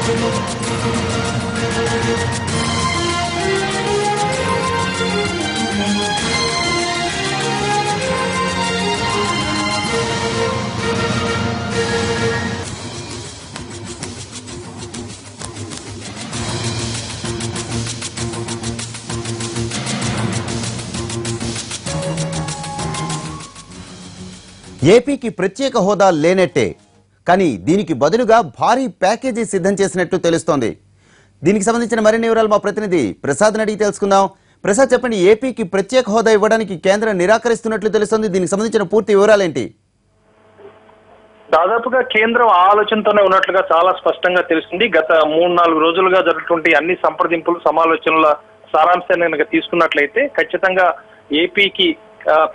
ఏపీకి ప్రత్యేక హోదా లేనట్టే, కానీ దీనికి బదులుగా భారీ ప్యాకేజీ సిద్ధం చేసినట్లు తెలుస్తోంది. దీనికి సంబంధించిన మరిన్ని వివరాలు మా ప్రతినిధి ప్రసాద్ అడిగి తెలుసుకుందాం. ప్రసాద్, చెప్పండి, ఏపీకి ప్రత్యేక హోదా ఇవ్వడానికి కేంద్రం నిరాకరిస్తున్నట్లు తెలుస్తోంది. దీనికి సంబంధించిన పూర్తి వివరాలేంటి? దాదాపుగా కేంద్రం ఆలోచనతోనే ఉన్నట్లుగా చాలా స్పష్టంగా తెలుస్తుంది. గత 3-4 రోజులుగా జరుగుతున్న అన్ని సంప్రదింపులు సమాలోచనల సారాంశాన్ని కనుక తీసుకున్నట్లయితే ఖచ్చితంగా ఏపీకి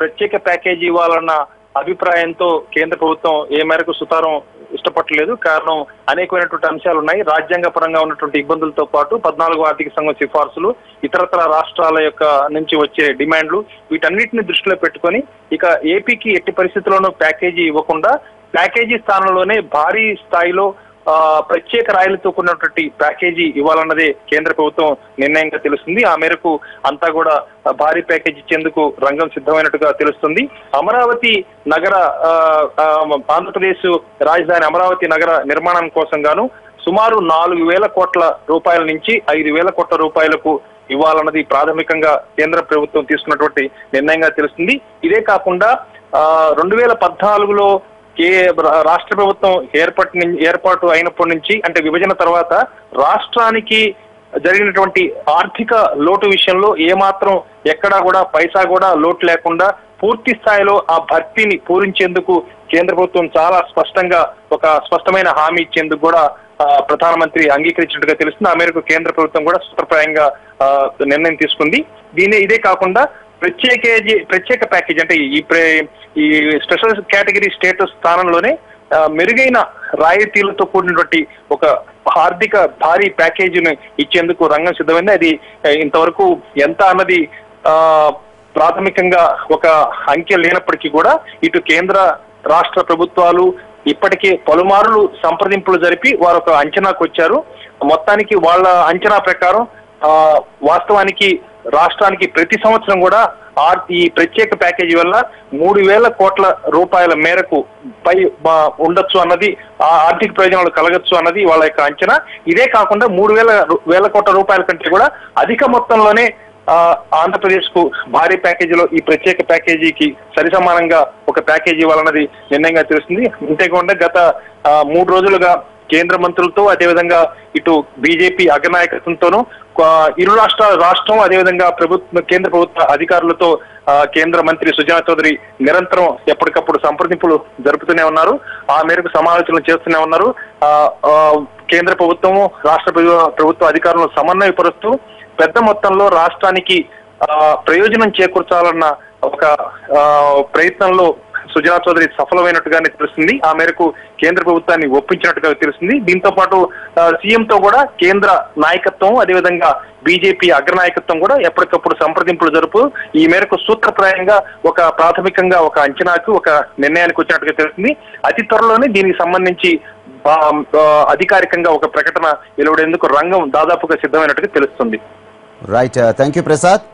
ప్రత్యేక ప్యాకేజీ ఇవ్వాలన్న అభిప్రాయంతో కేంద్ర ప్రభుత్వం ఏ మేరకు సుతారం ఇష్టపడలేదు. కారణం అనేకమైనటువంటి అంశాలు ఉన్నాయి. రాజ్యాంగ పరంగా ఉన్నటువంటి ఇబ్బందులతో పాటు 14వ ఆర్థిక సంఘం సిఫార్సులు, ఇతరత్ర రాష్ట్రాల యొక్క నుంచి వచ్చే డిమాండ్లు, వీటన్నిటిని దృష్టిలో పెట్టుకొని ఇక ఏపీకి ఎట్టి పరిస్థితుల్లోనూ ప్యాకేజీ ఇవ్వకుండా ప్యాకేజీ స్థానంలోనే భారీ స్థాయిలో ప్రత్యేక రాయిలతో కూడినటువంటి ప్యాకేజీ ఇవ్వాలన్నదే కేంద్ర ప్రభుత్వం నిర్ణయంగా తెలుస్తుంది. ఆ మేరకు అంతా కూడా భారీ ప్యాకేజీ ఇచ్చేందుకు రంగం సిద్ధమైనట్టుగా తెలుస్తుంది. అమరావతి నగర ఆంధ్రప్రదేశ్ రాజధాని అమరావతి నగర నిర్మాణం కోసం గాను సుమారు 4,000 కోట్ల రూపాయల నుంచి 5,000 కోట్ల రూపాయలకు ఇవ్వాలన్నది ప్రాథమికంగా కేంద్ర ప్రభుత్వం తీసుకున్నటువంటి నిర్ణయంగా తెలుస్తుంది. ఇదే కాకుండా 2014లో రాష్ట్ర ప్రభుత్వం ఏర్పాటు అయినప్పటి నుంచి, అంటే విభజన తర్వాత రాష్ట్రానికి జరిగినటువంటి ఆర్థిక లోటు విషయంలో ఏమాత్రం ఎక్కడా కూడా పైసా కూడా లోటు లేకుండా పూర్తి స్థాయిలో ఆ భర్తీని పూరించేందుకు కేంద్ర ప్రభుత్వం చాలా స్పష్టంగా ఒక స్పష్టమైన హామీ ఇచ్చేందుకు కూడా ప్రధానమంత్రి అంగీకరించినట్టుగా తెలుస్తుంది. ఆ మేరకు కేంద్ర ప్రభుత్వం కూడా సూత్రప్రాయంగా నిర్ణయం తీసుకుంది. ఇదే కాకుండా ప్రత్యేక ప్యాకేజ్ అంటే ఈ స్పెషల్ కేటగిరీ స్టేటస్ స్థానంలోనే మెరుగైన రాయితీలతో కూడినటువంటి ఒక ఆర్థిక భారీ ప్యాకేజీని ఇచ్చేందుకు రంగం సిద్ధమైంది. అది ఇంతవరకు ఎంత అన్నది ప్రాథమికంగా ఒక అంకె లేనప్పటికీ కూడా ఇటు కేంద్ర రాష్ట్ర ప్రభుత్వాలు ఇప్పటికే పలుమార్లు సంప్రదింపులు జరిపి వారు ఒక అంచనాకు వచ్చారు. మొత్తానికి వాళ్ళ అంచనా ప్రకారం వాస్తవానికి రాష్ట్రానికి ప్రతి సంవత్సరం కూడా ఈ ప్రత్యేక ప్యాకేజీ వల్ల 3,000 కోట్ల రూపాయల మేరకు పై ఉండొచ్చు అన్నది, ఆర్థిక ప్రయోజనాలు కలగచ్చు అన్నది వాళ్ళ యొక్క అంచనా. ఇదే కాకుండా 3,000 కోట్ల రూపాయల కంటే కూడా అధిక మొత్తంలోనే ఆంధ్రప్రదేశ్ కు భారీ ప్యాకేజీలో ఈ ప్రత్యేక ప్యాకేజీకి సరిసమానంగా ఒక ప్యాకేజీ ఇవ్వాలన్నది నిర్ణయంగా తెలుస్తుంది. అంతేకాకుండా గత 3 రోజులుగా కేంద్ర మంత్రులతో, అదేవిధంగా ఇటు బీజేపీ అగ్రనాయకత్వంతోనూ ఇరు రాష్ట్రం అదేవిధంగా కేంద్ర ప్రభుత్వ అధికారులతో కేంద్ర మంత్రి సుజనా చౌదరి నిరంతరం ఎప్పటికప్పుడు సంప్రదింపులు జరుపుతూనే ఉన్నారు. ఆ మేరకు సమాలోచనలు చేస్తూనే ఉన్నారు. కేంద్ర ప్రభుత్వము రాష్ట్ర ప్రభుత్వ అధికారులను సమన్వయపరుస్తూ పెద్ద మొత్తంలో రాష్ట్రానికి ప్రయోజనం చేకూర్చాలన్న ఒక ప్రయత్నంలో సుజనా చౌదరి సఫలమైనట్టుగానే తెలుస్తుంది. ఆ మేరకు కేంద్ర ప్రభుత్వాన్ని ఒప్పించినట్టుగా తెలుస్తుంది. దీంతో పాటు సీఎంతో కూడా కేంద్ర నాయకత్వం, అదేవిధంగా బీజేపీ అగ్రనాయకత్వం కూడా ఎప్పటికప్పుడు సంప్రదింపులు జరుపు ఈ మేరకు సూత్రప్రాయంగా ఒక ప్రాథమికంగా ఒక అంచనాకు ఒక నిర్ణయానికి వచ్చినట్టుగా తెలుస్తుంది. అతి త్వరలోనే దీనికి సంబంధించి అధికారికంగా ఒక ప్రకటన వెలువడేందుకు రంగం దాదాపుగా సిద్ధమైనట్టుగా తెలుస్తుంది. Right, thank you Prasad.